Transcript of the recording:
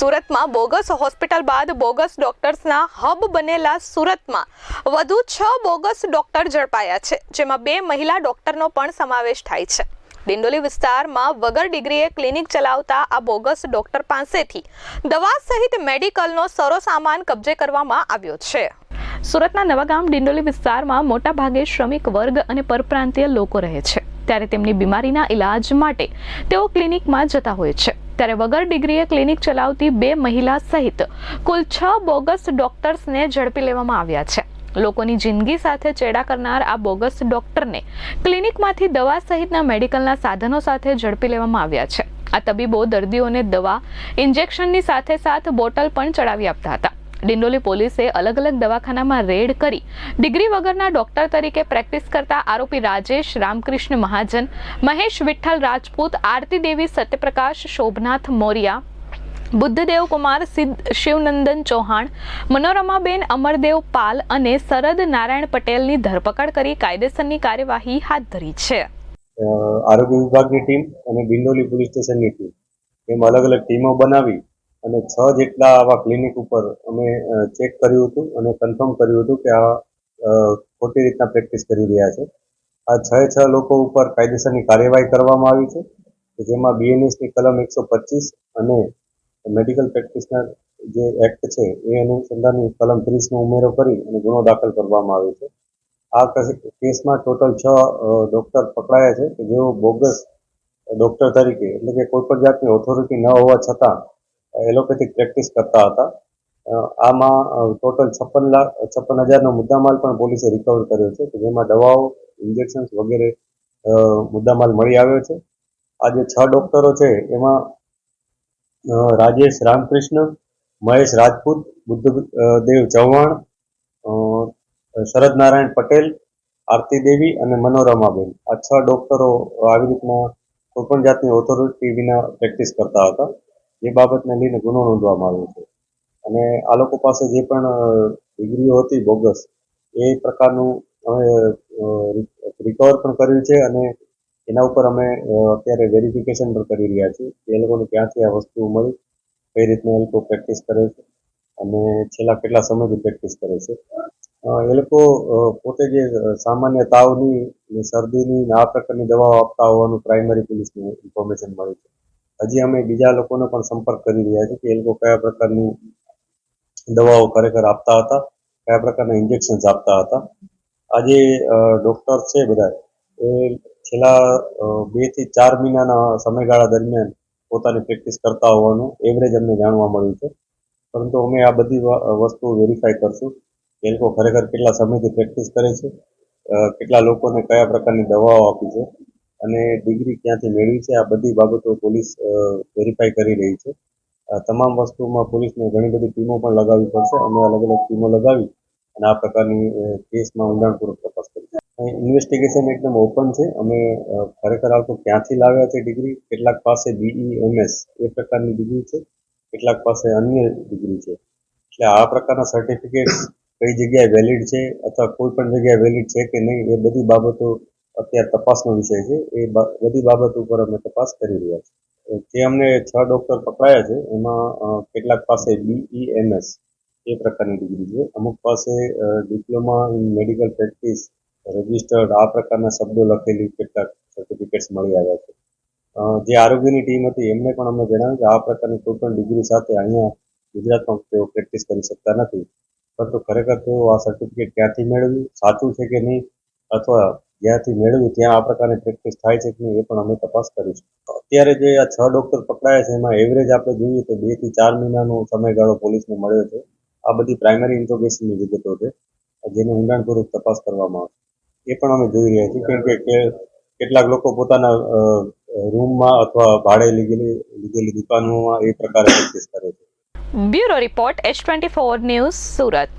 સુરતમાં bogus hospital બાદ bogus ડોક્ટર્સના hub બનેલા સુરતમાં વધુ 6 બોગસ ડોક્ટર ઝડપાયા છે, જેમાં 2 મહિલા ડોક્ટરનો પણ સમાવેશ થાય છે। ડિંડોલી વિસ્તારમાં વગર ડિગ્રીએ ક્લિનિક ચલાવતા આ બોગસ ડોક્ટર પાસેથી દવા સહિત મેડિકલનો સરો સામાન કબજે કરવામાં આવ્યો છે। સુરતના નવાગામ ડિંડોલી વિસ્તારમાં મોટા ભાગે શ્રમિક વર્ગ અને પરપ્રાંતીય લોકો રહે છે, ત્યારે તેમની બીમારીના ઇલાજ માટે તેઓ ક્લિનિકમાં જતા હોય છે। ત્યારે વગર ડિગ્રીએ ક્લિનિક ચલાવતી 2 મહિલા સહિત કુલ 6 બોગસ ડોક્ટર્સને ઝડપી લેવામાં આવ્યા છે। લોકોની જિંદગી સાથે ચેડા કરનાર આ બોગસ ડોક્ટરને ક્લિનિકમાંથી દવા સહિતના મેડિકલના સાધનો સાથે ઝડપી લેવામાં આવ્યા છે। આ તબીબો દર્દીઓને દવા ઇન્જેક્શનની સાથે બોટલ પણ ચડાવી આપતા હતા। ડિંડોલી પોલીસે અલગ અલગ દવાખાનામાં રેડ કરી ડિગ્રી વગરના ડોક્ટર તરીકે પ્રેક્ટિસ કરતા આરોપી રાજેશ રામકૃષ્ણ મહાજન, મહેશ વિઠ્ઠલ રાજપૂત, આરતી દેવી સત્યપ્રકાશ શોભનાથ મોરિયા, બુદ્ધદેવ કુમાર શિવનંદન ચૌહાણ, મનોરમાબેન અમરદેવ પાલ અને શરદ નારાયણ પટેલની ધરપકડ કરી કાયદેસરની કાર્યવાહી હાથ ધરી છે। આરોગ્ય વિભાગની ટીમ અને ડિંડોલી પોલીસ સ્ટેશનની ટીમ એમ અલગ અલગ ટીમો બનાવી અને 6 જેટલા આવા ક્લિનિક ઉપર અમે ચેક કર્યું હતું અને કન્ફર્મ કર્યું હતું કે આ ખોટી રીતના પ્રેક્ટિસ કરી રહ્યા છે। આ 6 લોકો ઉપર કાયદેસરની કાર્યવાહી કરવામાં આવી છે, જેમાં બીએનએસની કલમ 125 અને મેડિકલ પ્રેક્ટિશનર જે એક્ટ છે એ અનુસંધાનની કલમ 30નો ઉમેરો કરી અને ગુનો દાખલ કરવામાં આવ્યો છે। આ કેસમાં ટોટલ 6 ડોક્ટર પકડાયા છે કે જેઓ બોગસ ડોક્ટર તરીકે એટલે કે કોઈ પણ જાતની ઓથોરિટી ન હોવા છતાં એલોપેથિક પ્રેક્ટિસ કરતા હતા। આમાં ટોટલ 56,000નો મુદ્દામાલ પણ પોલીસે રિકવર કર્યો છે કે જેમાં દવાઓ, ઇન્જેક્શન્સ વગેરે મુદ્દામાલ મળી આવ્યો છે। આ જે 6 ડોક્ટરો છે એમાં રાજેશ રામકૃષ્ણ, મહેશ રાજપૂત, બુદ્ધદેવ ચૌહાણ, શરદ નારાયણ પટેલ, આરતી દેવી અને મનોરમાબેન, આ 6 ડોક્ટરો આવી રીતના કોઈ પણ જાતની ઓથોરિટી વિના પ્રેક્ટિસ કરતા હતા। એ બાબતને લઈને ગુનો નોંધવામાં આવ્યો છે અને આ લોકો પાસે જે પણ ડિગ્રીઓ હતી બોગસ એ પ્રકારનું અમે રિકવર પણ કર્યું છે અને એના ઉપર અમે અત્યારે વેરિફિકેશન પણ કરી રહ્યા છીએ કે એ લોકોને ક્યાંથી આ વસ્તુ મળી, કઈ રીતના એ લોકો પ્રેક્ટિસ કરે છે અને છેલ્લા કેટલા સમયથી પ્રેક્ટિસ કરે છે। એ લોકો પોતે જે સામાન્ય તાવની, શરદીની આ પ્રકારની દવાઓ આપતા હોવાનું પ્રાઇમરી પોલીસને ઇન્ફોર્મેશન મળી છે। હજી અમે બીજા લોકોનો પણ સંપર્ક કરી રહ્યા છીએ કે એ લોકો કયા પ્રકારની દવાઓ ખરેખર આપતા હતા, કયા પ્રકારના ઇન્જેક્શન્સ આપતા હતા। આજે ડોક્ટર છે બધા એ છેલ્લા 2 થી 4 મહિનાના સમયગાળા દરમિયાન પોતાની પ્રેક્ટિસ કરતા હોવાનું એવરેજ અમને જાણવા મળ્યું છે, પરંતુ અમે આ બધી વસ્તુઓ વેરીફાઈ કરશું કે એ લોકો ખરેખર કેટલા સમયથી પ્રેક્ટિસ કરે છે, કેટલા લોકોને કયા પ્રકારની દવાઓ આપી છે અને ડિગ્રી ક્યાંથી મેળવી છે। આ બધી બાબતો પોલીસ વેરીફાઈ કરી રહી છે। તમામ વસ્તુમાં પોલીસને ઘણી બધી ટીમો પણ લગાવવી પડશે। અમે અલગ અલગ ટીમો લગાવી અને આ પ્રકારની કેસમાં ઊંડાણપૂર્વક તપાસ કરી। ઇન્વેસ્ટિગેશન એકદમ ઓપન છે। અમે ખરેખર આ લોકો ક્યાંથી લાવ્યા છે ડિગ્રી, કેટલાક પાસે BEMS એ પ્રકારની ડિગ્રી છે, કેટલાક પાસે અન્ય ડિગ્રી છે, એટલે આ પ્રકારના સર્ટિફિકેટ કઈ જગ્યાએ વેલિડ છે અથવા કોઈ પણ જગ્યાએ વેલિડ છે કે નહીં એ બધી બાબતો અત્યારે તપાસનો વિષય છે। એ બધી બાબત ઉપર અમે તપાસ કરી રહ્યા છીએ। જે અમને 6 ડોક્ટર પકડાયા છે એમાં કેટલાક પાસે BEMS એ પ્રકારની ડિગ્રી છે, અમુક પાસે diploma in medical practice registered આ પ્રકારના શબ્દો લખેલી કેટલાક સર્ટિફિકેટ્સ મળી આવ્યા છે। જે આરોગ્યની ટીમ હતી એમને પણ અમને જણાવ્યું કે આ પ્રકારની કોઈ પણ ડિગ્રી સાથે અહીંયા ગુજરાતમાં તેઓ પ્રેક્ટિસ કરી શકતા નથી, પરંતુ ખરેખર તેઓ આ સર્ટિફિકેટ ક્યાંથી મેળવ્યું, સાચું છે કે નહીં, અથવા જ્યાંથી મેળવ્યું ત્યાં આ પ્રકારની પ્રેક્ટિસ થાય છે કે નહીં એ પણ અમે તપાસ કરીશું। અત્યારે જે આ 6 ડોક્ટર પકડાયા છે એમાં એવરેજ આપણે જોઈએ તો 2 થી 4 મહિનાનો સમયગાળો પોલીસને મળ્યો છે। આ બધી પ્રાઇમરી ઇન્ટ્રોગેશનની વિગતો છે જેને ઊંડાણપૂર્વક તપાસ કરવામાં આવશે, એ પણ અમે જોઈ રહ્યા છીએ। કેમ કે કેટલાક લોકો પોતાના રૂમમાં અથવા ભાડે લીધેલી દુકાનોમાં એ પ્રકારે પ્રેક્ટિસ કરે છે। Bureau report H24 news, Surat.